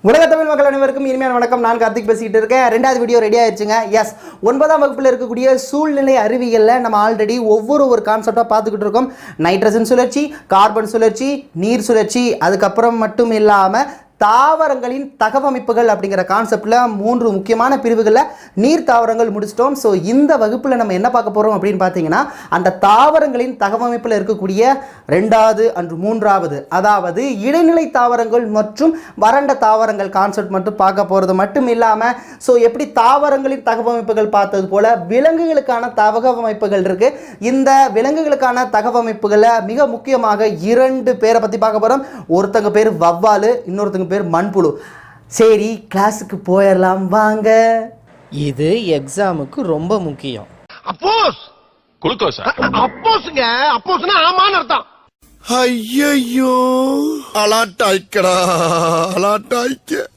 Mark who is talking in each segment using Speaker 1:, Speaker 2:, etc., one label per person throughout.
Speaker 1: உலக தமிழ் மக்கள் அனைவருக்கும் இனிமையான வணக்கம். நான் கார்த்திக் பேசிக்கிட்டு இருக்கேன். ரெண்டாவது வீடியோ ரெடி ஆயிடுச்சுங்க. எஸ், 9ஆம் வகுப்பில் இருக்கக்கூடிய சூழ்நிலை அறிவியலில் நம்ம ஆல்ரெடி ஒவ்வொரு கான்செப்டாக பார்த்துக்கிட்டு இருக்கோம். நைட்ரஜன் சுழற்சி, கார்பன் சுழற்சி, நீர் சுழற்சி, அதுக்கப்புறம் மட்டும் இல்லாமல் தாவரங்களின் தகவமைப்புகள் அப்படிங்கிற கான்செப்டில் 3 முக்கியமான பிரிவுகளில் நீர் தாவரங்கள் முடிச்சிட்டோம். ஸோ இந்த வகுப்பில் நம்ம என்ன பார்க்க போகிறோம் அப்படின்னு பார்த்தீங்கன்னா, அந்த தாவரங்களின் தகவமைப்பில் இருக்கக்கூடிய 2வது அன்று 3வது, அதாவது இடைநிலை தாவரங்கள் மற்றும் வறண்ட தாவரங்கள் கான்செப்ட் மட்டும் பார்க்க போகிறது மட்டும் இல்லாமல், ஸோ எப்படி தாவரங்களின் தகவமைப்புகள் பார்த்தது போல் விலங்குகளுக்கான தகவமைப்புகள் இருக்குது. இந்த விலங்குகளுக்கான தகவமைப்புகளை மிக முக்கியமாக 2 பேரை பற்றி பார்க்க போகிறோம். ஒருத்தங்க பேர் வவ்வாலு, இன்னொருத்தங்க பேர் மண்புழு. சரி, கிளாஸுக்கு போயிடலாம் வாங்க.
Speaker 2: இது எக்ஸாமுக்கு ரொம்ப முக்கியம்.
Speaker 3: அப்போஸ் குளுக்கோஸ் அப்போஸ்ங்க, அப்போஸ்னா ஆமான்னு அர்த்தம்.
Speaker 4: ஐயோ அலாட்டாய்க்கடா அலாட்டாய்க்க.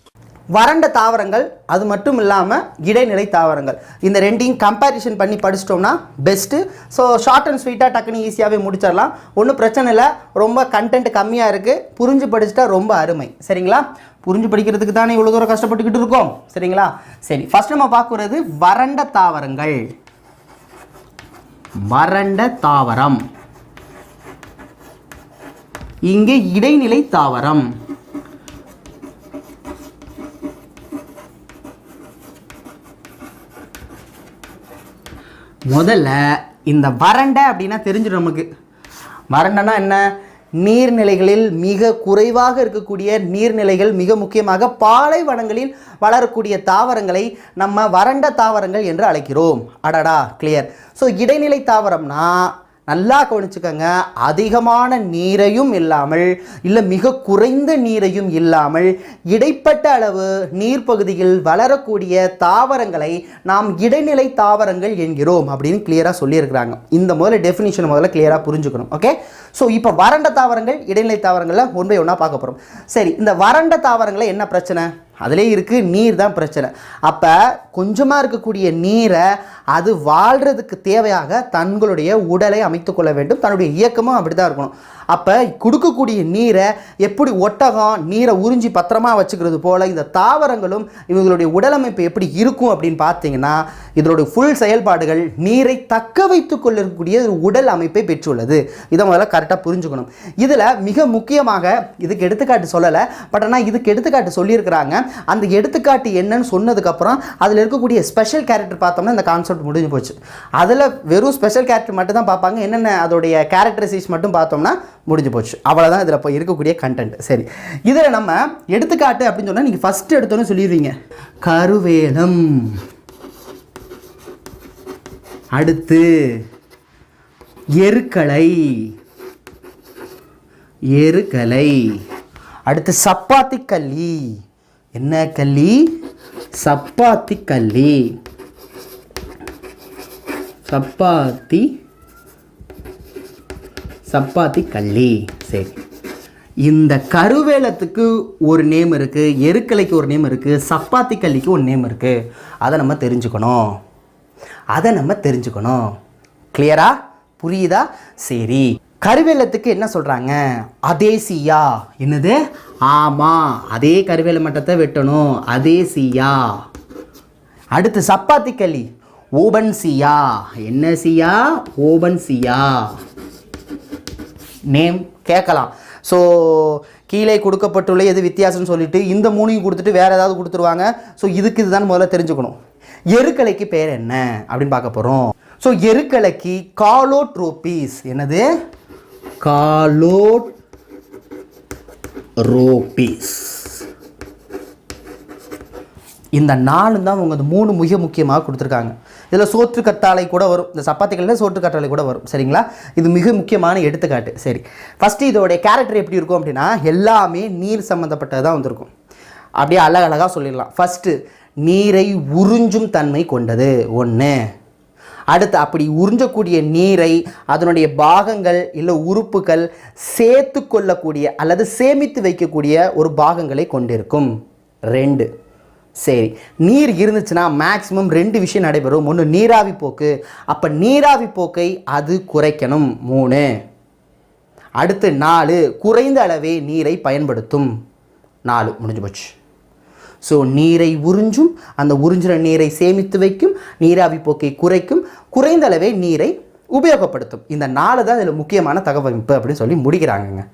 Speaker 1: வறண்ட தாவரங்கள், அது மட்டும் இல்லாமல் இடைநிலை தாவரங்கள், இந்த ரெண்டையும் கம்பேரிஷன் பண்ணி படிச்சிட்டோம்னா பெஸ்ட்டு. ஸோ ஷார்ட் அண்ட் ஸ்வீட்டாக டக்குன்னு ஈஸியாகவே முடிச்சிடலாம். ஒன்றும் பிரச்சனை இல்லை. ரொம்ப கண்டென்ட் கம்மியாக இருக்குது. புரிஞ்சு படிச்சுட்டா ரொம்ப அருமை. சரிங்களா? புரிஞ்சு படிக்கிறதுக்கு தானே இவ்வளோ தூரம் கஷ்டப்பட்டுக்கிட்டு இருக்கோம். சரிங்களா? சரி, ஃபர்ஸ்ட் நம்ம பார்க்குறது வறண்ட தாவரங்கள். வறண்ட தாவரம், இங்கே இடைநிலை தாவரம். முதல்ல இந்த வறண்ட அப்படின்னா தெரிஞ்சிடும் நமக்கு. வறண்டனா என்ன? நீர்நிலைகளில் மிக குறைவாக இருக்கக்கூடிய நீர்நிலைகள், மிக முக்கியமாக பாலைவனங்களில் வளரக்கூடிய தாவரங்களை நம்ம வறண்ட தாவரங்கள் என்று அழைக்கிறோம். அடடா, கிளியர். ஸோ இடைநிலை தாவரம்னா நல்லா கவனிச்சுக்கோங்க, அதிகமான நீரையும் இல்லாமல் இல்லை மிக குறைந்த நீரையும் இல்லாமல் இடைப்பட்ட அளவு நீர்ப்பகுதியில் வளரக்கூடிய தாவரங்களை நாம் இடைநிலை தாவரங்கள் என்கிறோம் அப்படின்னு கிளியராக சொல்லியிருக்கிறாங்க. இந்த முதல்ல டெஃபினிஷன் முதல்ல கிளியராக புரிஞ்சுக்கணும். ஓகே, ஸோ இப்போ வறண்ட தாவரங்கள், இடைநிலை தாவரங்களில் ஒன் பை ஒன்றா பார்க்க போகிறோம். சரி, இந்த வறண்ட தாவரங்களில் என்ன பிரச்சனை? அதிலே இருக்குது, நீர் தான் பிரச்சனை. அப்போ கொஞ்சமாக இருக்கக்கூடிய நீரை அது வாழ்கிறதுக்கு தேவையாக தங்களுடைய உடலை அமைத்து கொள்ள வேண்டும். தன்னுடைய இயக்கமும் அப்படி தான் இருக்கணும். அப்போ கொடுக்கக்கூடிய நீரை எப்படி ஒட்டகம் நீரை உறிஞ்சி பத்திரமா வச்சுக்கிறது போல் இந்த தாவரங்களும் இவங்களுடைய உடலமைப்பு எப்படி இருக்கும் அப்படின்னு பார்த்தீங்கன்னா, இதனுடைய ஃபுல் செயல்பாடுகள் நீரை தக்க வைத்து கொள்ளக்கூடிய உடல் அமைப்பை பெற்றுள்ளது. இதை முதல்ல கரெக்டாக புரிஞ்சுக்கணும். இதில் மிக முக்கியமாக, இதுக்கு எடுத்துக்காட்டு சொல்லலை, பட் ஆனால் இதுக்கு எடுத்துக்காட்டு சொல்லியிருக்கிறாங்க. அந்த எடுத்துக்காட்டு என்னன்னு சொன்னதுக்கப்புறம் அதில் இருக்கக்கூடிய ஸ்பெஷல் கேரக்டர் பார்த்தோம்னா இந்த கான்செப்ட் முடிஞ்சு போச்சு. அதில் வெறும் ஸ்பெஷல் கேரக்டர் மட்டும் தான் பார்ப்பாங்க. என்னென்ன அதோடைய கேரக்டரிஸ்டிக்ஸ் மட்டும் பார்த்தோம்னா முடிஞ்சு போச்சு. அவ்வளோதான் இதில் இப்போ இருக்கக்கூடிய கண்டென்ட். சரி, இதில் நம்ம எடுத்துக்காட்டு அப்படின்னு சொன்னால் நீங்கள் ஃபஸ்ட்டு எடுத்தோன்னு சொல்லிடுவீங்க கருவேலம், அடுத்து எருக்களை, எருக்களை, அடுத்து சப்பாத்தி கல்லி. என்ன கல்லி? சப்பாத்தி கல்லி. சப்பாத்தி சப்பாத்தி கல்லி. சரி, இந்த கருவேலத்துக்கு ஒரு நேம் இருக்குது, எருக்கலைக்கு ஒரு நேம் இருக்குது, சப்பாத்தி கல்லிக்கு ஒரு நேம் இருக்குது. அதை நம்ம தெரிஞ்சுக்கணும். கிளியரா? புரியுதா? சரி, கருவேலத்துக்கு என்ன சொல்கிறாங்க? அதேசியா. என்னது? ஆமாம், அதே கருவேல மட்டத்தை வெட்டணும், அதேசியா. அடுத்து சப்பாத்தி களி, ஓபன்சியா. என்ன சியா? ஓபன்சியா. நேம் கேட்கலாம். ஸோ கீழே கொடுக்கப்பட்டுள்ள எது வித்தியாசம்னு சொல்லிட்டு இந்த 3ஐயும் கொடுத்துட்டு வேறு ஏதாவது கொடுத்துருவாங்க. ஸோ இதுக்கு இதுதான் முதல்ல தெரிஞ்சுக்கணும். எருக்கலைக்கு பேர் என்ன அப்படின்னு பார்க்க போகிறோம். ஸோ எருக்கலைக்கு காலோட்ரோபிஸ். என்னது? காலோட்ரோபிஸ். இந்த 4 தான் உங்க 3 மிக முக்கியமாக கொடுத்துருக்காங்க. இதில் சோற்று கற்றாழை கூட வரும். இந்த சப்பாத்திகளில் சோற்று கற்றாழை கூட வரும். சரிங்களா? இது மிக முக்கியமான எடுத்துக்காட்டு. சரி, ஃபஸ்ட்டு இதோடைய கேரக்டர் எப்படி இருக்கும் அப்படின்னா, எல்லாமே நீர் சம்மந்தப்பட்டது தான் வந்திருக்கும். அப்படியே அழகழகாக சொல்லிடலாம். ஃபஸ்ட்டு, நீரை உறிஞ்சும் தன்மை கொண்டது ஒன்று. அடுத்து, அப்படி உறிஞ்சக்கூடிய நீரை அதனுடைய பாகங்கள் இல்லை உறுப்புகள் சேர்த்து கொள்ளக்கூடிய அல்லது சேமித்து வைக்கக்கூடிய ஒரு பாகங்களை கொண்டிருக்கும். 2. சரி, நீர் இருந்துச்சுன்னா மேக்ஸிமம் 2 விஷயம் நடைபெறும். ஒன்று நீராவி போக்கு. அப்போ நீராவி போக்கை அது குறைக்கணும். 3. அடுத்து 4, குறைந்த அளவே நீரை பயன்படுத்தும். 4 முடிஞ்சு போச்சு. ஸோ நீரை உறிஞ்சும், அந்த உறிஞ்சுற நீரை சேமித்து வைக்கும், நீராவி போக்கை குறைக்கும், குறைந்த அளவே நீரை உபயோகப்படுத்தும். இந்த 4 தான் இதில் முக்கியமான தகவமைப்பு அப்படின்னு சொல்லி முடிக்கிறாங்கங்க.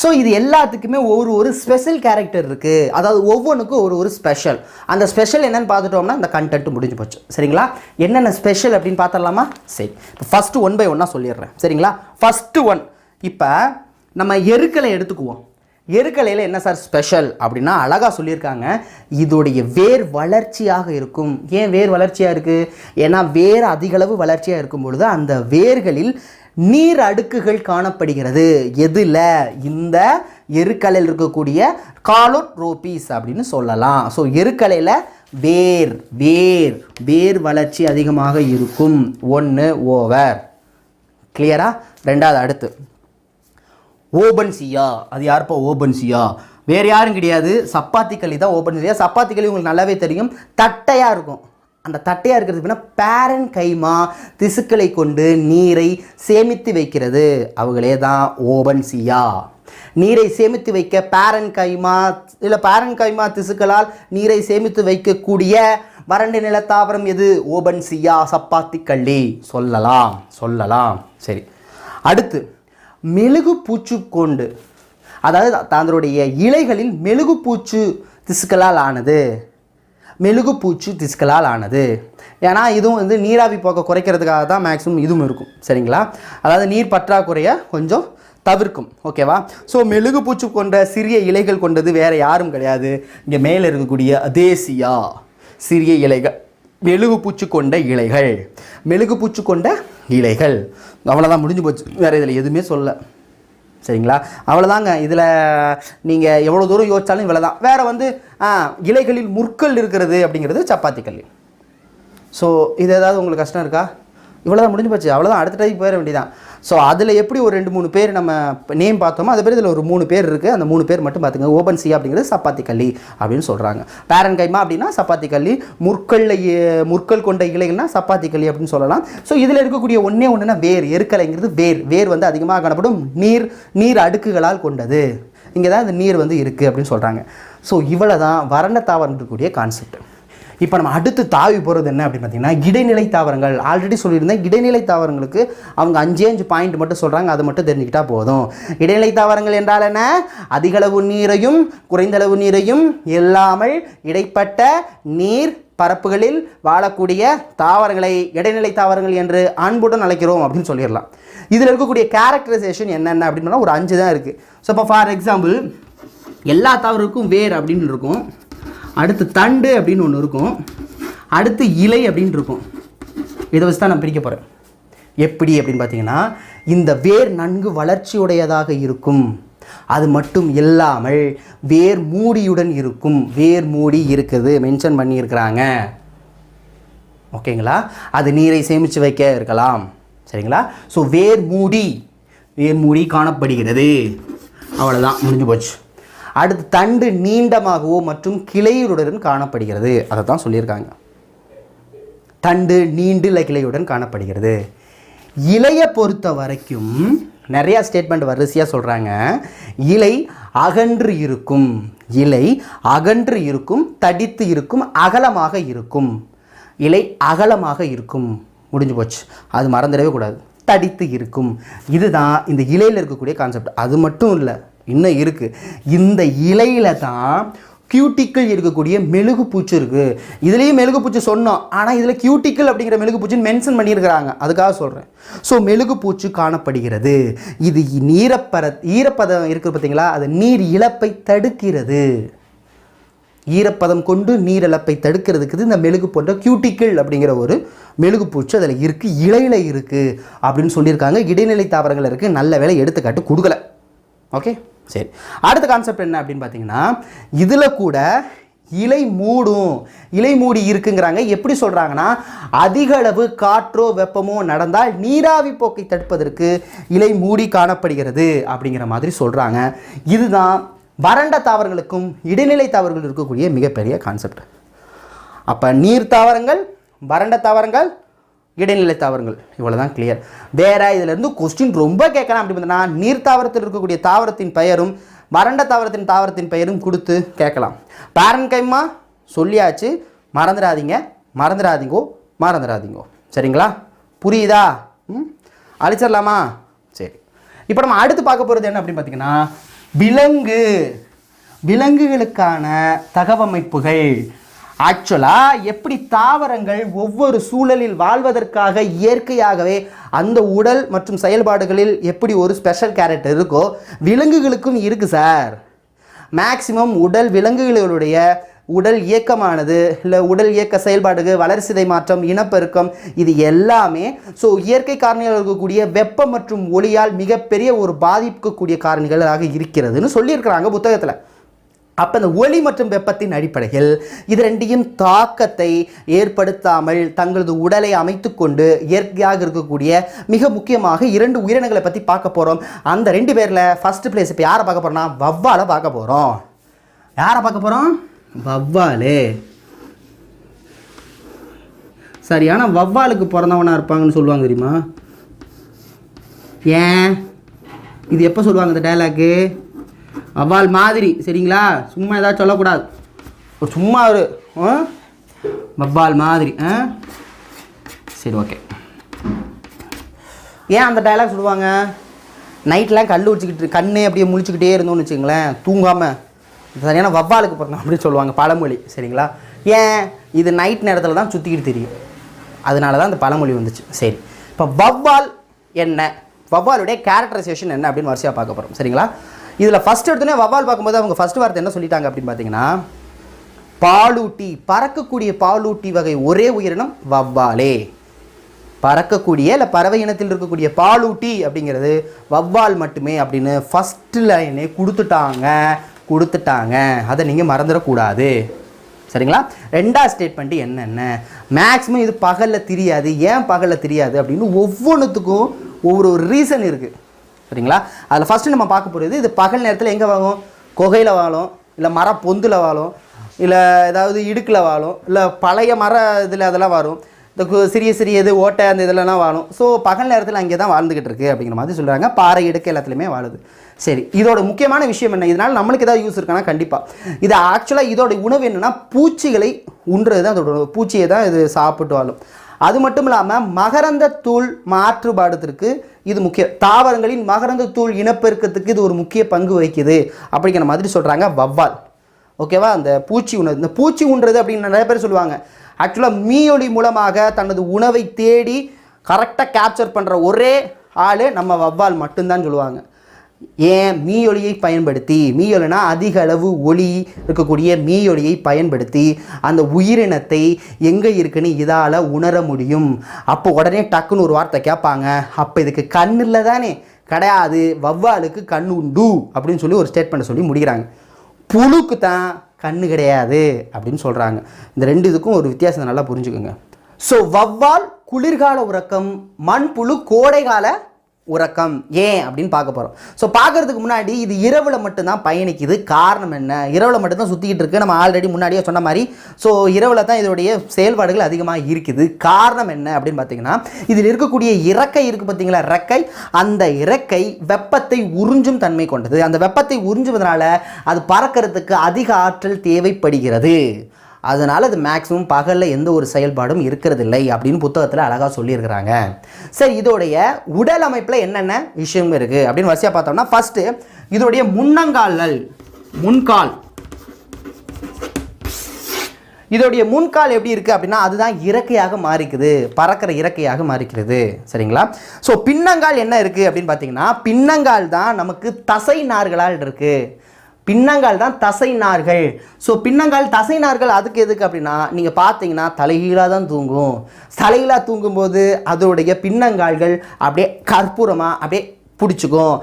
Speaker 1: ஸோ இது எல்லாத்துக்குமே ஒரு ஸ்பெஷல் கேரக்டர் இருக்குது. அதாவது ஒவ்வொன்றுக்கும் ஒரு ஸ்பெஷல். அந்த ஸ்பெஷல் என்னென்னு பார்த்துட்டோம்னா அந்த கண்டென்ட் முடிஞ்சு போச்சு. சரிங்களா? என்னென்ன ஸ்பெஷல் அப்படின்னு பார்த்துடலாமா? சரி, இப்போ ஃபஸ்ட்டு 1 by 1 சொல்லிடுறேன். சரிங்களா? ஃபஸ்ட்டு 1, இப்போ நம்ம எருக்கலை எடுத்துக்குவோம். எருக்கலையில் என்ன சார் ஸ்பெஷல் அப்படின்னா அழகாக சொல்லியிருக்காங்க, இதோடைய வேர் வளர்ச்சியாக இருக்கும். ஏன் வேர் வளர்ச்சியாக இருக்குது? ஏன்னா வேர் அதிகளவு வளர்ச்சியாக இருக்கும் பொழுது அந்த வேர்களில் நீர் அடுக்குகள் காணப்படுகிறது. எதில்? இந்த எருக்கலையில் இருக்கக்கூடிய காலோட்ரோபீஸ் அப்படின்னு சொல்லலாம். ஸோ எருக்கலையில் வேர் வேர் வேர் வளர்ச்சி அதிகமாக இருக்கும். 1 ஓவர். கிளியரா? 2வது அடுத்து ஓபன்சியா. அது யாருப்பா ஓபன்சியா? வேறு யாரும் கிடையாது, சப்பாத்தி களி தான் ஓபன்சியா. சப்பாத்தி களி உங்களுக்கு நல்லாவே தெரியும், தட்டையாக இருக்கும். அந்த தட்டையாக இருக்கிறது அப்படின்னா பேரன் கைமா திசுக்களை கொண்டு நீரை சேமித்து வைக்கிறது. அவங்களே தான் ஓபன்சியா. நீரை சேமித்து வைக்க பேரன் கைமா இல்லை பேரன் கைமா திசுக்களால் நீரை சேமித்து வைக்கக்கூடிய வறண்ட நிலத்தாவரம் எது? ஓபன்சியா, சப்பாத்தி களி சொல்லலாம். சரி, அடுத்து மெழுகு பூச்சு கொண்டு, அதாவது தங்களுடைய இலைகளில் மெழுகு பூச்சு திசுக்களால் ஆனது. மெழுகுப்பூச்சு திசுக்களால் ஆனது. ஏன்னா இதுவும் வந்து நீராவி போக்க குறைக்கிறதுக்காக தான் மேக்ஸிமம் இதுவும் இருக்கும். சரிங்களா? அதாவது நீர் பற்றாக்குறையை கொஞ்சம் தவிர்க்கும். ஓகேவா? ஸோ மெழுகுப்பூச்சு கொண்ட சிறிய இலைகள் கொண்டது வேறு யாரும் கிடையாது, இங்கே மேலே இருக்கக்கூடிய அதேசியா. சிறிய இலைகள், மெழுகுப்பூச்சு கொண்ட இலைகள், மெழுகுப்பூச்சு கொண்ட இலைகள். அவ்வளோதான், முடிஞ்சு போச்சு. வேறு இதில் எதுவுமே சொல்ல. சரிங்களா? அவ்வளோதாங்க. இதில் நீங்கள் எவ்வளோ தூரம் யோசித்தாலும் இவ்வளோ தான். வேறு வந்து இலைகளில் முற்கள் இருக்கிறது அப்படிங்கிறது சப்பாத்தி களி. ஸோ இது ஏதாவது உங்களுக்கு கஷ்டம் இருக்கா? இவ்வளோ தான், முடிஞ்சு போச்சு. அவ்வளோதான், அடுத்த டைம் போயிட வேண்டியதான். ஸோ அதில் எப்படி ஒரு 2-3 பேர் நம்ம நேம் பார்த்தோமோ அது பேர் இதில் ஒரு 3 பேர் இருக்குது. அந்த 3 பேர் மட்டும் பார்த்துங்க. ஓபன்சியா அப்படிங்கிறது சப்பாத்தி களி அப்படின்னு சொல்கிறாங்க. பேரன் கைமா அப்படின்னா சப்பாத்தி களி, முற்கள் கொண்ட இலைகள்னா சப்பாத்தி களி அப்படின்னு சொல்லலாம். ஸோ இதில் இருக்கக்கூடிய ஒன்றுனா வேர். எருக்கலைங்கிறது வேர் வந்து அதிகமாக காணப்படும் நீர் அடுக்குகளால் கொண்டது. இங்கே தான் இந்த நீர் வந்து இருக்குது அப்படின்னு சொல்கிறாங்க. ஸோ இவ்வளோ தான் வறண்ட தாவரம் இருக்கக்கூடிய கான்செப்ட். இப்போ நம்ம அடுத்து தாவி போகிறது என்ன அப்படின்னு பார்த்தீங்கன்னா இடைநிலை தாவரங்கள். ஆல்ரெடி சொல்லியிருந்தேன், இடைநிலை தாவரங்களுக்கு அவங்க 5 பாயிண்ட் மட்டும் சொல்கிறாங்க, அதை மட்டும் தெரிஞ்சுக்கிட்டால் போதும். இடைநிலை தாவரங்கள் என்றால் என்ன? அதிகளவு நீரையும் குறைந்தளவு நீரையும் இல்லாமல் இடைப்பட்ட நீர் பரப்புகளில் வாழக்கூடிய தாவரங்களை இடைநிலை தாவரங்கள் என்று அன்புடன் அழைக்கிறோம் அப்படின்னு சொல்லிடலாம். இதில் இருக்கக்கூடிய கேரக்டரைசேஷன் என்னென்ன அப்படின்னா ஒரு 5 தான் இருக்குது. ஸோ இப்போ ஃபார் எக்ஸாம்பிள் எல்லா தாவரருக்கும் வேர் அப்படின்னு இருக்கும், அடுத்து தண்டு அப்படின்னு ஒன்று இருக்கும், அடுத்து இலை அப்படின்னு இருக்கும். இதை வச்சு தான் நான் பிரிக்க போகிறேன். எப்படி அப்படின்னு பார்த்தீங்கன்னா இந்த வேர் நன்கு வளர்ச்சியுடையதாக இருக்கும். அது மட்டும் இல்லாமல் வேர் மூடியுடன் இருக்கும். வேர் மூடி இருக்குது, மென்ஷன் பண்ணியிருக்கிறாங்க. ஓகேங்களா? அது நீரை சேமித்து வைக்க இருக்கலாம். சரிங்களா? ஸோ வேர் மூடி காணப்படுகிறது. அவ்வளோதான், முடிஞ்சு போச்சு. அடுத்து தண்டு நீண்டமாகவோ மற்றும் கிளையுடன் காணப்படுகிறது. அதை தான் சொல்லியிருக்காங்க. தண்டு நீண்டு இல்லை கிளையுடன் காணப்படுகிறது. இலையை பொறுத்த வரைக்கும் நிறையா ஸ்டேட்மெண்ட் வரிசையாக சொல்கிறாங்க. இலை அகன்று இருக்கும், இலை அகன்று இருக்கும், தடித்து இருக்கும், அகலமாக இருக்கும். இலை அகலமாக இருக்கும். முடிஞ்சு போச்சு, அது மறந்துடவே கூடாது. தடித்து இருக்கும். இதுதான் இந்த இலையில் இருக்கக்கூடிய கான்செப்ட். அது மட்டும் இல்லை, இன்னும் இருக்குது. இந்த இலையில தான் கியூட்டிக்கல் இருக்கக்கூடிய மெழுகுப்பூச்சு இருக்குது. இதுலேயும் மெழுகுப்பூச்சி சொன்னோம், ஆனால் இதில் கியூட்டிக்கல் அப்படிங்கிற மெழுகுப்பூச்சின்னு மென்ஷன் பண்ணியிருக்கிறாங்க, அதுக்காக சொல்கிறேன். ஸோ மெழுகுப்பூச்சு காணப்படுகிறது. இது ஈரப்பதம் இருக்குது பார்த்தீங்களா, அது நீர் இழப்பை தடுக்கிறது. ஈரப்பதம் கொண்டு நீர் இழப்பை தடுக்கிறதுக்கு இந்த மெழுகு போன்ற கியூட்டிக்கல் அப்படிங்கிற ஒரு மெழுகுப்பூச்சி அதில் இருக்குது, இலையில் இருக்குது அப்படின்னு சொல்லியிருக்காங்க. இடைநிலை தாவரங்கள் இருக்குது. நல்ல வேலை எடுத்துக்காட்டு கொடுக்கல. ஓகே, சரி. அடுத்த கான்செப்ட் என்ன அப்படின்னு பார்த்தீங்கன்னா இதில் கூட இலை மூடி இருக்குங்கிறாங்க. எப்படி சொல்கிறாங்கன்னா அதிக அளவு காற்றோ வெப்பமோ நடந்தால் நீராவி போக்கை தடுப்பதற்கு இலை மூடி காணப்படுகிறது அப்படிங்கிற மாதிரி சொல்கிறாங்க. இதுதான் வறண்ட தாவரங்களுக்கும் இடைநிலை தாவரங்கள் இருக்கக்கூடிய மிகப்பெரிய கான்செப்ட். அப்போ நீர் தாவரங்கள், வறண்ட தாவரங்கள், இடைநிலை தாவரங்கள், இவ்வளோ தான் கிளியர். வேறு இதிலேருந்து கொஸ்டின் ரொம்ப கேட்கலாம். அப்படி பார்த்தீங்கன்னா நீர் தாவரத்தில் இருக்கக்கூடிய தாவரத்தின் பெயரும் வறண்ட தாவரத்தின் பெயரும் கொடுத்து கேட்கலாம். பேரன் கைமா சொல்லியாச்சு, மறந்துடாதீங்கோ. சரிங்களா? புரியுதா? அழிச்சிடலாமா? சரி. இப்போ நம்ம அடுத்து பார்க்க போகிறது என்ன அப்படின்னு பார்த்தீங்கன்னா, விலங்குகளுக்கான தகவமைப்புகள். ஆக்சுவலாக எப்படி தாவரங்கள் ஒவ்வொரு சூழலில் வாழ்வதற்காக இயற்கையாகவே அந்த உடல் மற்றும் செயல்பாடுகளில் எப்படி ஒரு ஸ்பெஷல் கேரக்டர் இருக்கோ விலங்குகளுக்கும் இருக்குது சார். மேக்சிமம் விலங்குகளுடைய உடல் இயக்கமானது இல்லை உடல் இயக்க செயல்பாடுகள், வளர்சிதை மாற்றம், இனப்பெருக்கம், இது எல்லாமே இயற்கை காரணிகள் இருக்கக்கூடிய வெப்பம் மற்றும் ஒளியால் மிகப்பெரிய ஒரு பாதிக்கக்கூடிய காரணிகளாக இருக்கிறதுன்னு சொல்லியிருக்கிறாங்க புத்தகத்தில். அப்போ இந்த ஒளி மற்றும் வெப்பத்தின் அடிப்படையில் இது ரெண்டையும் தாக்கத்தை ஏற்படுத்தாமல் தங்களது உடலை அமைத்து கொண்டு இயற்கையாக இருக்கக்கூடிய மிக முக்கியமாக 2 உயிரினங்களை பற்றி பார்க்க போகிறோம். அந்த 2 பேரில் ஃபர்ஸ்ட் பிளேஸ் இப்போ யாரை பார்க்க போகிறோம்னா வவ்வாலை பார்க்க போகிறோம். யாரை பார்க்க போகிறோம்? வவ்வாலே. சரியான வவ்வாலுக்கு பிறந்தவனா இருப்பாங்கன்னு சொல்லுவாங்க தெரியுமா? ஏன் இது எப்போ சொல்லுவாங்க இந்த டைலாக்கு? வவ்வால் மாதிரி. சரிங்களா? சும்மா ஏதாவது சொல்லக்கூடாது. சும்மா ஒரு வவ்வால் மாதிரி. சரி, ஓகே. ஏன் அந்த டைலாக் சொல்லுவாங்க? நைட்லாம் கண்ணே அப்படியே முழிச்சுக்கிட்டே இருந்தோம்னு வச்சுங்களேன், தூங்காமல் சரியான வவ்வாலுக்கு பிறந்தோம் அப்படின்னு சொல்லுவாங்க பழமொழி. சரிங்களா? ஏன்? இது நைட் நேரத்தில் தான் சுற்றிக்கிட்டு தெரியும், அதனால தான் அந்த பழமொழி வந்துச்சு. சரி, இப்போ வவ்வால் என்ன, வவ்வாலுடைய கேரக்டரைசேஷன் என்ன அப்படின்னு வரிசையாக பார்க்க போகிறோம். சரிங்களா? இதில் ஃபஸ்ட் எடுத்தோன்னே வவ்வால் பார்க்கும்போது அவங்க ஃபஸ்ட் வார்த்தை என்ன சொல்லிட்டாங்க அப்படின்னு பார்த்தீங்கன்னா, பாலூட்டி, பறக்கக்கூடிய பாலூட்டி வகை ஒரே உயிரினம் வவ்வாலே. பறக்கக்கூடிய இல்லை பறவை இனத்தில் இருக்கக்கூடிய பாலூட்டி அப்படிங்கிறது வவ்வால் மட்டுமே அப்படின்னு ஃபஸ்ட் லைனே கொடுத்துட்டாங்க. அதை நீங்கள் மறந்துடக்கூடாது. சரிங்களா? 2வது ஸ்டேட்மெண்ட் என்னென்ன, மேக்ஸிமம் இது பகலில் தெரியாது. ஏன் பகலில் தெரியாது அப்படின்னு ஒவ்வொன்றுத்துக்கும் ஒவ்வொரு ரீசன் இருக்குது. சரிங்களா? அதில் ஃபஸ்ட்டு நம்ம பார்க்க போகிறது, இது பகல் நேரத்தில் எங்கே வாழும்? குகையில் வாழும், இல்லை மர பொந்தில் வாழும், இல்லை ஏதாவது இடுக்கில் வாழும், இல்லை பழைய மர இதில் அதெல்லாம் வரும். இந்த சிறிய இது ஓட்டை அந்த இதெல்லாம் வாழும். பகல் நேரத்தில் அங்கே தான் வாழ்ந்துக்கிட்டு இருக்குது அப்படிங்கிற மாதிரி சொல்கிறாங்க. பாறை இடுக்கு எல்லாத்துலேயுமே வாழுது. சரி, இதோட முக்கியமான விஷயம் என்ன, இதனால் நம்மளுக்கு ஏதாவது யூஸ் இருக்கானா? கண்டிப்பாக. இது ஆக்சுவலாக இதோட உணவு என்னென்னா பூச்சிகளை உண்றது தான் அதோட, பூச்சியை தான் இது சாப்பிட்டு வாழும். அது மட்டும் இல்லாமல் மகரந்த தூள் மாற்றுபாடுறதுக்கு இது முக்கிய, தாவரங்களின் மகரந்த தூள் இனப்பெருக்கத்துக்கு இது ஒரு முக்கிய பங்கு வகிக்குது அப்படிங்கிற மாதிரி சொல்கிறாங்க வவ்வால். ஓகேவா? அந்த பூச்சி உணவு, இந்த பூச்சி உண்றது அப்படின்னு நிறைய பேர் சொல்லுவாங்க. ஆக்சுவலாக மீயொலி மூலமாக தனது உணவை தேடி கரெக்டாக கேப்சர் பண்ணுற ஒரே ஆள் நம்ம வவ்வால் மட்டும்தான் சொல்லுவாங்க. ஏன்? மீயொலியை பயன்படுத்தி, மீயொலினா அதிக அளவு ஒளி இருக்கக்கூடிய மீயொலியை பயன்படுத்தி அந்த உயிரினத்தை எங்கே இருக்குன்னு இதால் உணர முடியும். அப்போ உடனே டக்குன்னு ஒரு வார்த்தை கேட்பாங்க, அப்போ இதுக்கு கண் இல்லை தானே? கிடையாது, வவ்வாலுக்கு கண் உண்டு அப்படின்னு சொல்லி ஒரு ஸ்டேட்மெண்ட் சொல்லி முடிக்கிறாங்க. புழுக்கு தான் கண்ணு கிடையாது அப்படின்னு சொல்கிறாங்க. இந்த 2 இதுக்கும் ஒரு வித்தியாசம் நல்லா புரிஞ்சுக்கோங்க. வவ்வால் குளிர்கால உறக்கம், மண்புழு கோடைகால உறக்கம். ஏன் அப்படின்னு பார்க்க போகிறோம். பார்க்கறதுக்கு முன்னாடி இது இரவில் மட்டும்தான் பயணிக்குது. காரணம் என்ன? இரவில் மட்டும்தான் சுற்றிக்கிட்டு இருக்குது. நம்ம ஆல்ரெடி முன்னாடியே சொன்ன மாதிரி இரவில் தான் இதோடைய செயல்பாடுகள் அதிகமாக இருக்குது. காரணம் என்ன அப்படின்னு பார்த்தீங்கன்னா, இதில் இருக்கக்கூடிய இறக்கை இருக்குது பார்த்தீங்களா, இறக்கை, அந்த இறக்கை வெப்பத்தை உறிஞ்சும் தன்மை கொண்டது. அந்த வெப்பத்தை உறிஞ்சுவதனால அது பறக்கிறதுக்கு அதிக ஆற்றல் தேவைப்படுகிறது. அதனால் அது மேக்ஸிமம் பகலில் எந்த ஒரு செயல்பாடும் இருக்கிறதில்லை அப்படின்னு புத்தகத்தில் அழகாக சொல்லியிருக்கிறாங்க. சரி, இதோடைய உடல் அமைப்பில் என்னென்ன விஷயம் இருக்குது அப்படின்னு வரிசையாக பார்த்தோம்னா, ஃபஸ்ட்டு இதோடைய இதோடைய முன்கால் எப்படி இருக்குது அப்படின்னா, அதுதான் இறக்கையாக மாறிக்குது, பறக்கிற இறக்கையாக மாறிக்கிறது. சரிங்களா? பின்னங்கால் என்ன இருக்குது அப்படின்னு பார்த்தீங்கன்னா, பின்னங்கால் தான் நமக்கு தசை நார்களால் இருக்குது. பின்னங்கால் தான் தசை நார்கள். பின்னங்கால் தசை நார்கள் அதுக்கு எதுக்கு அப்படின்னா, நீங்கள் பார்த்தீங்கன்னா தலைகீழாக தான் தூங்கும். தலைகீழாக தூங்கும்போது அதோடைய பின்னங்கால்கள் அப்படியே கற்பூரமாக அப்படியே பிடிச்சிக்கும்.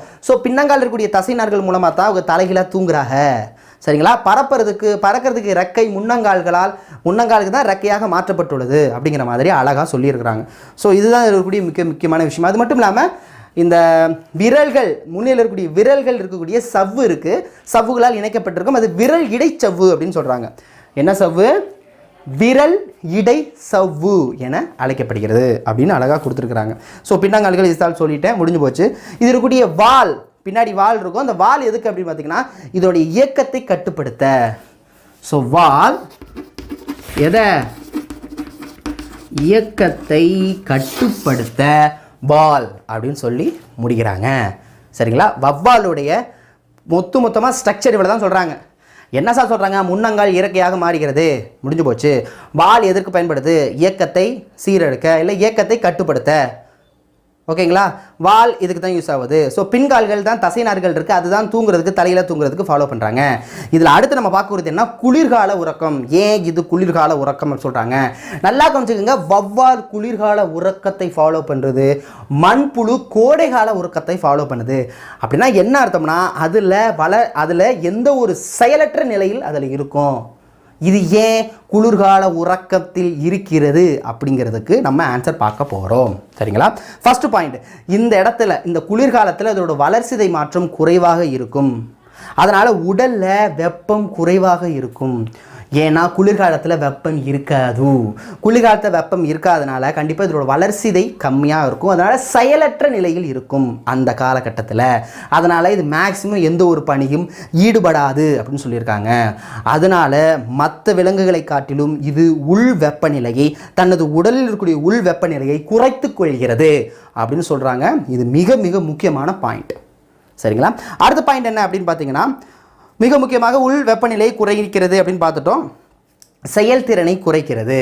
Speaker 1: பின்னங்கால் இருக்கக்கூடிய தசை நார்கள் மூலமாக தான் அவங்க தலைகீழாக தூங்குறாங்க. சரிங்களா? பறக்கிறதுக்கு ரெக்கை முன்னங்காலுக்கு தான் ரெக்கையாக மாற்றப்பட்டுள்ளது அப்படிங்கிற மாதிரி அழகாக சொல்லியிருக்கிறாங்க. இதுதான் இருக்கக்கூடிய முக்கியமான விஷயம். அது மட்டும் இல்லாமல் இந்த விரல்கள், முன்னில் இருக்கக்கூடிய விரல்கள் இருக்கக்கூடிய சவ்வு இருக்குது, சவ்வுகளால் இணைக்கப்பட்டிருக்கும். அது விரல் இடைச்சவ்வு அப்படின்னு சொல்கிறாங்க. என்ன சவ்வு? விரல் இடை சவ்வு என அழைக்கப்படுகிறது அப்படின்னு அழகாக கொடுத்துருக்குறாங்க. பின்னங்கால்கள் இதால் சொல்லிட்டேன், முடிஞ்சு போச்சு. இது இருக்கக்கூடிய வால், பின்னாடி வால் இருக்கும். அந்த வால் எதுக்கு அப்படின்னு பார்த்தீங்கன்னா, இதோடைய இயக்கத்தை கட்டுப்படுத்த. வால் எதை? இயக்கத்தை கட்டுப்படுத்த வால் அப்படின்னு சொல்லி முடிக்கிறாங்க. சரிங்களா? வவ்வாலுடைய மொத்தமாக ஸ்ட்ரக்சர் இவ்வளோ தான் சொல்கிறாங்க. என்ன சார் சொல்கிறாங்க? முன்னங்கால் இறக்கையாக மாறுகிறது, முடிஞ்சு போச்சு. வால் எதற்கு பயன்படுது? இயக்கத்தை சீரெடுக்க, இல்லை இயக்கத்தை கட்டுப்படுத்த. ஓகேங்களா? வால் இதுக்கு தான் யூஸ் ஆகுது. ஸோ பின்கால்கள் தான் தசைநார்கள் இருக்குது, அதுதான் தூங்குறதுக்கு, தலையில் தூங்குறதுக்கு ஃபாலோ பண்ணுறாங்க. இதில் அடுத்து நம்ம பார்க்கறது என்ன? குளிர்கால உறக்கம். ஏன் இது குளிர்கால உறக்கம் சொல்கிறாங்க? நல்லா கவனிச்சுக்கோங்க. வவ்வால் குளிர்கால உறக்கத்தை ஃபாலோ பண்ணுறது, மண்புழு கோடைகால உறக்கத்தை ஃபாலோ பண்ணுது. அப்படின்னா என்ன அர்த்தம்னா அதில் எந்த ஒரு செயலற்ற நிலையில் அதில் இருக்கும். இது ஏன் குளிர்கால உறக்கத்தில் இருக்கிறது அப்படிங்கிறதுக்கு நம்ம ஆன்சர் பார்க்க போகிறோம். சரிங்களா? ஃபர்ஸ்ட் பாயிண்ட், இந்த இடத்துல இந்த குளிர்காலத்தில் அதோட வளர்சிதை மாற்றம் குறைவாக இருக்கும். அதனால் உடலில் வெப்பம் குறைவாக இருக்கும். ஏன்னா குளிர்காலத்தில் வெப்பம் இருக்காது. குளிர்காலத்தில் வெப்பம் இருக்காதனால கண்டிப்பாக இதோட வளர்சிதை கம்மியாக இருக்கும். அதனால் செயலற்ற நிலையில் இருக்கும் அந்த காலகட்டத்தில். அதனால் இது மேக்சிமம் எந்த ஒரு பணியும் ஈடுபடாது அப்படின்னு சொல்லியிருக்காங்க. அதனால் மற்ற விலங்குகளை காட்டிலும் இது உள் வெப்பநிலையை, தனது உடலில் இருக்கக்கூடிய உள் வெப்பநிலையை குறைத்து கொள்கிறது அப்படின்னு சொல்கிறாங்க. இது மிக மிக முக்கியமான பாயிண்ட். சரிங்களா? அடுத்த பாயிண்ட் என்ன அப்படின்னு பார்த்தீங்கன்னா, மிக முக்கியமாக உள் வெப்பநிலை குறைக்கிறது அப்படின்னு பார்த்துட்டோம். செயல்திறனை குறைக்கிறது.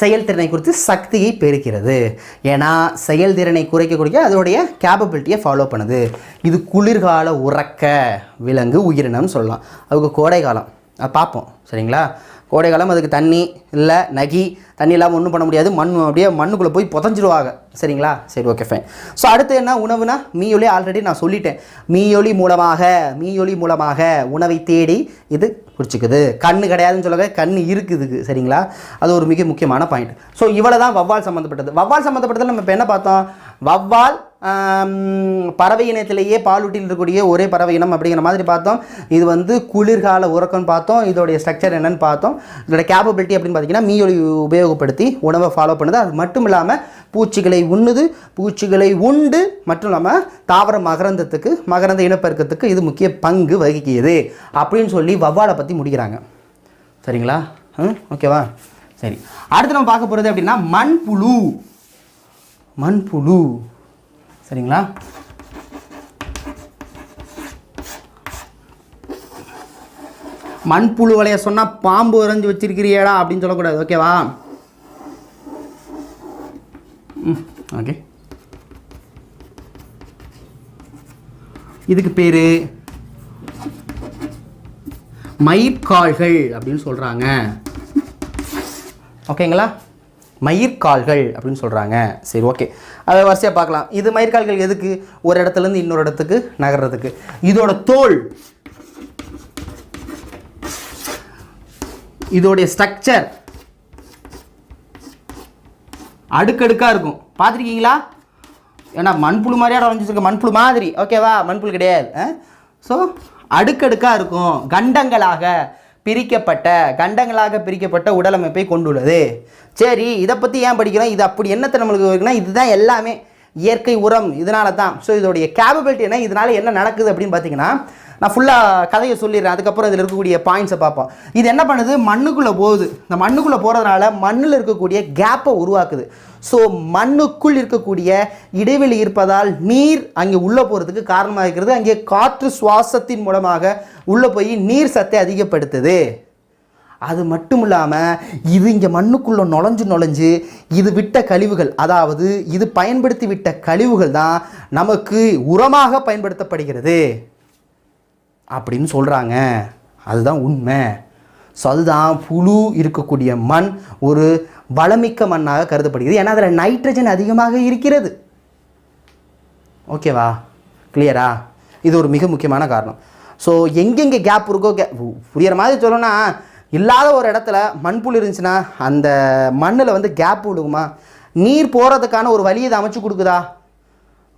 Speaker 1: செயல்திறனை குறித்து சக்தியை பெருக்கிறது. ஏன்னா செயல்திறனை குறைக்கக்கூடிய அதோடைய கேப்பபிலிட்டியை ஃபாலோ பண்ணுது. இது குளிர்கால உறக்க விலங்கு உயிரினம்னு சொல்லலாம். அதுக்கு கோடை காலம் அது பார்ப்போம். சரிங்களா? கோடை காலம் அதுக்கு தண்ணி இல்லை, நகி, தண்ணி இல்லாமல் ஒன்றும் பண்ண முடியாது. அப்படியே மண்ணுக்குள்ளே போய் புதஞ்சிருவாங்க. சரிங்களா? சரி, ஓகே, ஃபைன். ஸோ அடுத்து என்ன? உணவுனா மீயொலி. ஆல்ரெடி நான் சொல்லிட்டேன். மீயொலி மூலமாக உணவை தேடி இது குடிச்சிக்குது. கண்ணு கிடையாதுன்னு சொல்லுங்க, கண்ணு இருக்குதுக்கு. சரிங்களா? அது ஒரு மிக முக்கியமான பாயிண்ட். ஸோ இவ்வளோ தான் வவ்வால் சம்மந்தப்பட்டது. வவ்வால் சம்மந்தப்பட்டதில் நம்ம இப்போ என்ன பார்த்தோம்? வவ்வால் பறவை இனத்திலேயே பாலூட்டில் இருக்கக்கூடிய ஒரே பறவை இனம் அப்படிங்கிற மாதிரி பார்த்தோம். இது குளிர்கால உறக்கம்னு பார்த்தோம். இதோடைய ஸ்ட்ரக்சர் என்னன்னு பார்த்தோம். இதோட கேப்பபிலிட்டி அப்படின்னு பார்த்தீங்கன்னா மீயொலி உபயோகப்படுத்தி உணவை ஃபாலோ பண்ணுது. அது மட்டும் இல்லாமல் பூச்சிகளை உண்டு மட்டும் இல்லாமல் தாவர மகரந்த இனப்பெருக்கத்துக்கு இது முக்கிய பங்கு வகிக்கிறது அப்படின்னு சொல்லி வவ்வாலை பற்றி முடிக்கிறாங்க. சரிங்களா? ஓகேவா? சரி, அடுத்து நம்ம பார்க்க போகிறது அப்படின்னா மண்புழு. சரிங்களா? மண்புழு வலைய சொன்னால் பாம்பு வரைஞ்சி வச்சிருக்கிறியடா அப்படின்னு சொல்லக்கூடாது. ஓகேவா? ஓகே. இதுக்கு பேர் மயிர்கால்கள் அப்படின்னு சொல்கிறாங்க. ஓகேங்களா? மயிர்கால்கள் அப்படின்னு சொல்கிறாங்க. சரி, ஓகே, அதை வரிசையாக பார்க்கலாம். இது மயிர்கால்கள் எதுக்கு? ஒரு இடத்துலேருந்து இன்னொரு இடத்துக்கு நகர்றதுக்கு. இதோட தோல், இதோடைய ஸ்ட்ரக்சர் அடுக்கடுக்காக இருக்கும். பார்த்துருக்கீங்களா? ஏன்னா மண்புழு மாதிரியா வரைஞ்சிருக்க, மண்புழு மாதிரி. ஓகேவா? மண்புழு கிடையாது. ஸோ அடுக்கடுக்காக இருக்கும். கண்டங்களாக பிரிக்கப்பட்ட உடலமைப்பை கொண்டுள்ளது. சரி, இதை பற்றி ஏன் படிக்கிறோம்? இது அப்படி என்னத்தை நம்மளுக்கு இருக்குன்னா, இதுதான் எல்லாமே இயற்கை உரம். இதனால தான். ஸோ இதோடைய கேப்பபிலிட்டி என்ன, இதனால் என்ன நடக்குது அப்படின்னு பார்த்தீங்கன்னா, நான் ஃபுல்லாக கதையை சொல்லிடுறேன். அதுக்கப்புறம் இதில் இருக்கக்கூடிய பாயிண்ட்ஸை பார்ப்போம். இது என்ன பண்ணுது? மண்ணுக்குள்ளே போகுது. இந்த மண்ணுக்குள்ளே போகிறதுனால மண்ணில் இருக்கக்கூடிய கேப்பை உருவாக்குது. ஸோ மண்ணுக்குள் இருக்கக்கூடிய இடைவெளி இருப்பதால் நீர் அங்கே உள்ளே போகிறதுக்கு காரணமாக இருக்கிறது. அங்கே காற்று சுவாசத்தின் மூலமாக உள்ளே போய் நீர் சத்தை அதிகப்படுத்துது. அது மட்டும் இல்லாமல் இது இங்கே மண்ணுக்குள்ளே நுழைஞ்சு இது விட்ட கழிவுகள், அதாவது இது பயன்படுத்தி விட்ட கழிவுகள் தான் நமக்கு உரமாக பயன்படுத்தப்படுகிறது அப்படின்னு சொல்கிறாங்க. அதுதான் உண்மை. ஸோ அதுதான் புழு இருக்கக்கூடிய மண் ஒரு வளமிக்க மண்ணாக கருதப்படுகிறது. ஏன்னா அதில் நைட்ரஜன் அதிகமாக இருக்கிறது. ஓகேவா? கிளியரா? இது ஒரு மிக முக்கியமான காரணம். ஸோ எங்கெங்கே கேப் இருக்கோ, புரிகிற மாதிரி சொல்லணும்னா, இல்லாத ஒரு இடத்துல மண்புழு இருந்துச்சுன்னா அந்த மண்ணில் கேப் விடுமா? நீர் போகிறதுக்கான ஒரு வழியை அதை அமைச்சு கொடுக்குதா?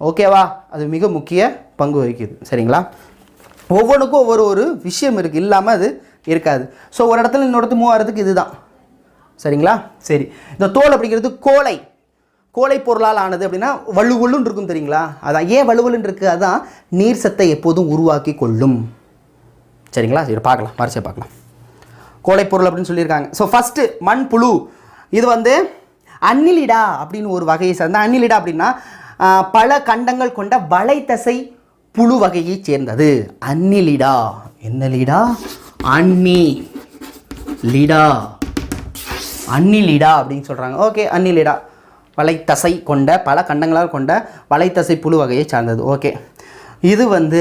Speaker 1: ஓகேவா? அது மிக முக்கிய பங்கு வகிக்குது. சரிங்களா? ஒவ்வொன்றுக்கும் ஒரு விஷயம் இருக்குது, இல்லாமல் அது இருக்காது. ஸோ ஒரு இடத்துல இன்னொரு இடத்து மூவ் ஆகிறதுக்கு இதுதான். சரிங்களா? சரி, இந்த தோல் அப்படிங்கிறது கோலை பொருளால் ஆனது. அப்படின்னா வலுவலுன்னு இருக்கும், தெரியுங்களா? அதான் ஏன் வலுவலுன்னு இருக்குது, அதுதான் நீர் சத்தை எப்போதும் உருவாக்கி கொள்ளும். சரிங்களா? சரி, பார்க்கலாம், வரிசையை பார்க்கலாம். கோழைப்பொருள் அப்படின்னு சொல்லியிருக்காங்க. ஸோ ஃபஸ்ட்டு மண்புழு, இது வந்து அன்னிலிடா அப்படின்னு ஒரு வகையை சேர்ந்த. அன்னிலிடா அப்படின்னா பல கண்டங்கள் கொண்ட வலைத்தசை புழு வகையை சேர்ந்தது. அன்னிலிடா. என்ன லீடா? அன்னிலிடா. அன்னிலிடா அப்படின்னு சொல்கிறாங்க. ஓகே, அன்னிலிடா வலைத்தசை கொண்ட பல கண்டங்களால் கொண்ட வலைத்தசை புழு வகையை சார்ந்தது. ஓகே, இது வந்து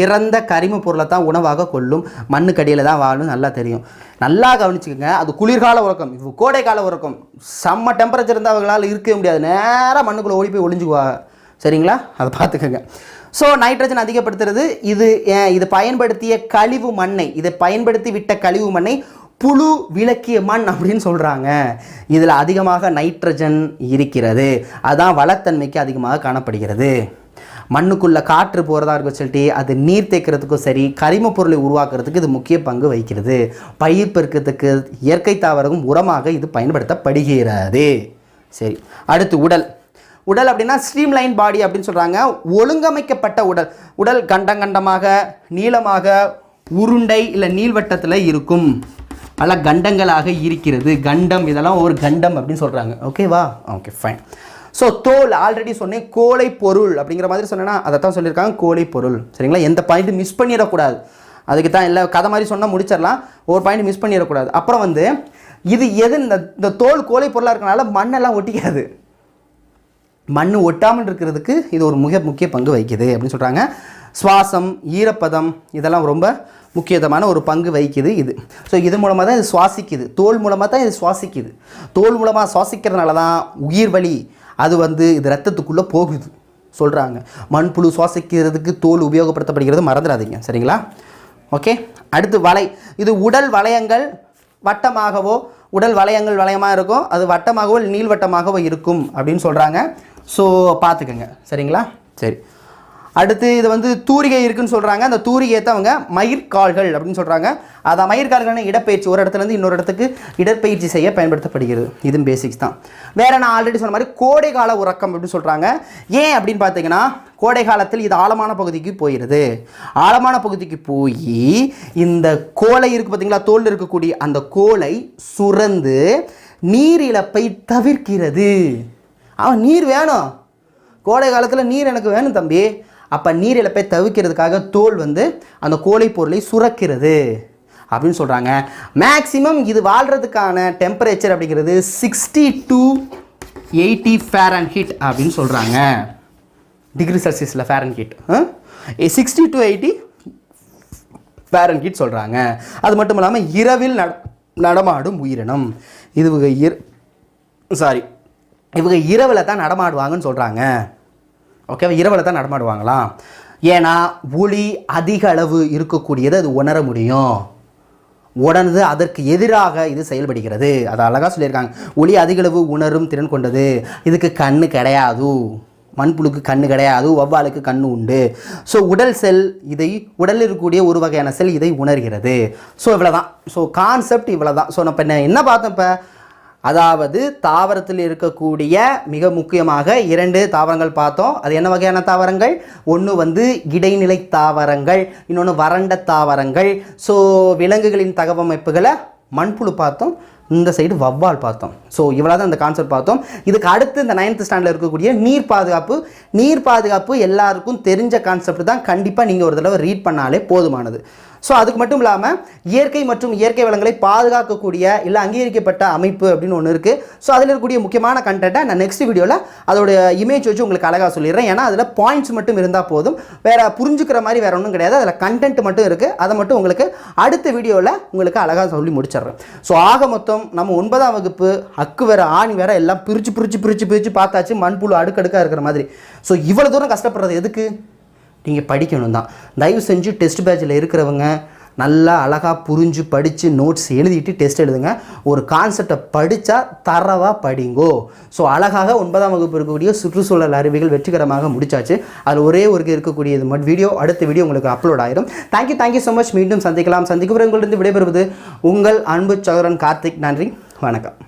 Speaker 1: இறந்த கரிம பொருளை தான் உணவாக கொள்ளும், மண்ணுக்கடியில் தான் வாழும். நல்லா தெரியும், நல்லா கவனிச்சுக்கோங்க. அது குளிர்கால உறக்கம், இப்போ கோடைக்கால உறக்கம். செம்ம டெம்பரேச்சர் இருந்தால் அவங்களால் இருக்கவே முடியாது, நேராக மண்ணுக்குள்ளே ஓடி போய் ஒளிஞ்சுக்குவாங்க. சரிங்களா? அதை பார்த்துக்கோங்க. ஸோ நைட்ரஜன் அதிகப்படுத்துறது இது பயன்படுத்திய கழிவு மண்ணை, இதை பயன்படுத்தி விட்ட கழிவு மண்ணை புழு விலக்கிய மண் அப்படின்னு சொல்கிறாங்க. இதில் அதிகமாக நைட்ரஜன் இருக்கிறது, அதான் வளத்தன்மைக்கு அதிகமாக காணப்படுகிறது. மண்ணுக்குள்ளே காற்று போகிறதா இருக்கும் சொல்லிட்டு அது நீர் தேக்கிறதுக்கும் சரி, கரிம பொருளை உருவாக்குறதுக்கு இது முக்கிய பங்கு வகிக்கிறது. பயிர் பெருக்கத்துக்கு இயற்கை தாவரமும் உரமாக இது பயன்படுத்தப்படுகிறது. சரி, அடுத்து உடல். உடல் அப்படின்னா ஸ்ட்ரீம்லைன் பாடி அப்படின்னு சொல்கிறாங்க. ஒழுங்கமைக்கப்பட்ட உடல். உடல் கண்டமாக நீளமாக உருண்டை இல்லை நீள்வட்டத்தில் இருக்கும், அல்ல கண்டங்களாக இருக்கிறது. கண்டம், இதெல்லாம் ஒரு கண்டம் அப்படின்னு சொல்கிறாங்க. ஓகேவா? Okay, fine. ஸோ தோல் ஆல்ரெடி சொன்னேன், கோழை பொருள் அப்படிங்கிற மாதிரி சொன்னேன்னா அதை தான் சொல்லியிருக்காங்க, கோழை பொருள். சரிங்களா? எந்த பாயிண்ட்டு மிஸ் பண்ணிடக்கூடாது, அதுக்கு தான் இல்லை கதை மாதிரி சொன்னால் முடிச்சிடலாம், ஒரு பாயிண்ட் மிஸ் பண்ணிடக்கூடாது. அப்புறம் வந்து இது எது, இந்த தோல் கோழை பொருளாக இருக்கனால மண்ணெல்லாம் ஒட்டிக்காது. மண் ஒட்டாமல் இருக்கிறதுக்கு இது ஒரு முக்கிய பங்கு வகிக்குது அப்படின்னு சொல்கிறாங்க. சுவாசம், ஈரப்பதம், இதெல்லாம் ரொம்ப முக்கியமான ஒரு பங்கு வகிக்குது இது. ஸோ இது மூலமாக தான் இது சுவாசிக்குது, தோல் மூலமாக தான் இது சுவாசிக்குது. தோல் மூலமாக சுவாசிக்கிறதுனால தான் உயிர் வலி அது வந்து இது ரத்தத்துக்குள்ளே போகுது சொல்கிறாங்க. மண்புழு சுவாசிக்கிறதுக்கு தோல் உபயோகப்படுத்தப்படுகிறது, மறந்துடாதீங்க. சரிங்களா? ஓகே, அடுத்து வலை. இது உடல் வளையங்கள் வட்டமாகவோ, உடல் வளையங்கள் வளையமாக இருக்கும், அது வட்டமாகவோ நீள்வட்டமாகவோ இருக்கும் அப்படின்னு சொல்கிறாங்க. ஸோ பார்த்துக்கோங்க. சரிங்களா? சரி, அடுத்து இது வந்து தூரிகை இருக்குன்னு சொல்கிறாங்க. அந்த தூரிகையை தான் அவங்க மயிர்கால்கள் அப்படின்னு சொல்கிறாங்க. அதான் மயிர்கால்கள்னு இடப்பயிற்சி, ஒரு இடத்துலேருந்து இன்னொரு இடத்துக்கு இடப்பயிற்சி செய்ய பயன்படுத்தப்படுகிறது. இதுவும் பேசிக்ஸ் தான். வேறு நான் ஆல்ரெடி சொன்ன மாதிரி கோடை கால உறக்கம் அப்படின்னு சொல்கிறாங்க. ஏன் அப்படின்னு பார்த்தீங்கன்னா, கோடை காலத்தில் இது ஆழமான பகுதிக்கு போயிடுது. ஆழமான பகுதிக்கு போய் இந்த கோலை இருக்குது பார்த்தீங்களா, தோல் இருக்கக்கூடிய அந்த கோலை சுரந்து நீர் இழப்பை தவிர்க்கிறது. அவன் நீர் வேணும், கோடை காலத்தில் நீர் எனக்கு வேணும் தம்பி. அப்போ நீர் இழப்பை தவிர்க்கிறதுக்காக தோல் வந்து அந்த கோழை பொருளை சுரக்கிறது அப்படின்னு சொல்கிறாங்க. மேக்ஸிமம் இது வாழ்கிறதுக்கான டெம்பரேச்சர் அப்படிங்கிறது 60 to 80 ஃபாரன்ஹீட் அப்படின்னு சொல்கிறாங்க. டிகிரி செல்சியஸில் ஃபாரன்ஹீட் 60 to 80 ஃபாரன்ஹீட் சொல்கிறாங்க. அது மட்டும் இல்லாமல் இரவில் நடமாடும் உயிரினம். இவங்க இரவில் தான் நடமாடுவாங்கன்னு சொல்கிறாங்க. ஓகேவா? இரவில் தான் நடமாடுவாங்களாம். ஏன்னா ஒளி அதிக அளவு இருக்கக்கூடியது அது உணர முடியும், உணர்ந்து அதற்கு எதிராக இது செயல்படுகிறது. அதை அழகாக சொல்லியிருக்காங்க. ஒளி அதிகளவு உணரும் திறன் கொண்டது. இதுக்கு கண்ணு கிடையாது, மண்புழுக்கு கண்ணு கிடையாது, வவ்வாலுக்கு கண்ணு உண்டு. ஸோ உடல் செல், இதை உடலில் இருக்கக்கூடிய ஒரு வகையான செல் இதை உணர்கிறது. ஸோ இவ்வளோ தான். ஸோ கான்செப்ட் இவ்வளோ தான். ஸோ நம்ம என்ன பார்த்தோம் இப்போ, அதாவது தாவரத்தில் இருக்கக்கூடிய மிக முக்கியமாக 2 தாவரங்கள் பார்த்தோம். அது என்ன வகையான தாவரங்கள்? ஒன்று வந்து இடைநிலை தாவரங்கள், இன்னொன்று வறண்ட தாவரங்கள். ஸோ விலங்குகளின் தகவமைப்புகளை மண்புழு பார்த்தோம், இந்த சைடு வவ்வால் பார்த்தோம். ஸோ இவ்வளோ தான் இந்த கான்செப்ட் பார்த்தோம். இதுக்கு அடுத்து இந்த 9th ஸ்டாண்டர்டில் இருக்கக்கூடிய நீர் பாதுகாப்பு எல்லாருக்கும் தெரிஞ்ச கான்செப்ட் தான். கண்டிப்பாக நீங்கள் ஒரு தடவை ரீட் பண்ணாலே போதுமானது. ஸோ அதுக்கு மட்டும் இல்லாமல் இயற்கை மற்றும் இயற்கை வளங்களை பாதுகாக்கக்கூடிய இல்லை அங்கீகரிக்கப்பட்ட அமைப்பு அப்படின்னு ஒன்று இருக்குது. ஸோ அதில் இருக்கக்கூடிய முக்கியமான கண்டென்ட்டை நான் நெக்ஸ்ட் வீடியோவில் அதோட இமேஜ் வச்சு உங்களுக்கு அழகாக சொல்லிடுறேன். ஏன்னா அதில் பாயிண்ட்ஸ் மட்டும் இருந்தால் போதும், வேறு புரிஞ்சுக்கிற மாதிரி வேறு ஒன்றும் கிடையாது. அதில் கண்டென்ட் மட்டும் இருக்குது. அதை மட்டும் உங்களுக்கு அடுத்த வீடியோவில் உங்களுக்கு அழகாக சொல்லி முடிச்சிடுறேன். ஸோ ஆக மொத்தம் நம்ம 9ஆம் வகுப்பு அக்கு வேறு ஆணி வேறு எல்லாம் பிரித்து பார்த்தாச்சு, மண்புழு அடுக்கடுக்காக இருக்கிற மாதிரி. ஸோ இவ்வளோ தூரம் கஷ்டப்படுறது எதுக்கு? நீங்கள் படிக்கணும் தான். தயவு செஞ்சு டெஸ்ட் பேட்சில் இருக்கிறவங்க நல்லா அழகாக புரிஞ்சு படித்து நோட்ஸ் எழுதிட்டு டெஸ்ட் எழுதுங்க. ஒரு கான்செப்டை படித்தா தரவாக படிங்கோ. ஸோ அழகாக 9ஆம் வகுப்பு இருக்கக்கூடிய சுற்றுச்சூழல் அறிவிகள் வெற்றிகரமாக முடிச்சாச்சு. அதில் ஒரே ஒரு இருக்கக்கூடியது வீடியோ, அடுத்த வீடியோ உங்களுக்கு அப்லோட் ஆயிரும். Thank you so much. மீண்டும் சந்திக்கலாம். சந்திக்கும் உங்களிடம் விடைபெறுவது உங்கள் அன்பு சகோதரன் கார்த்திக். நன்றி, வணக்கம்.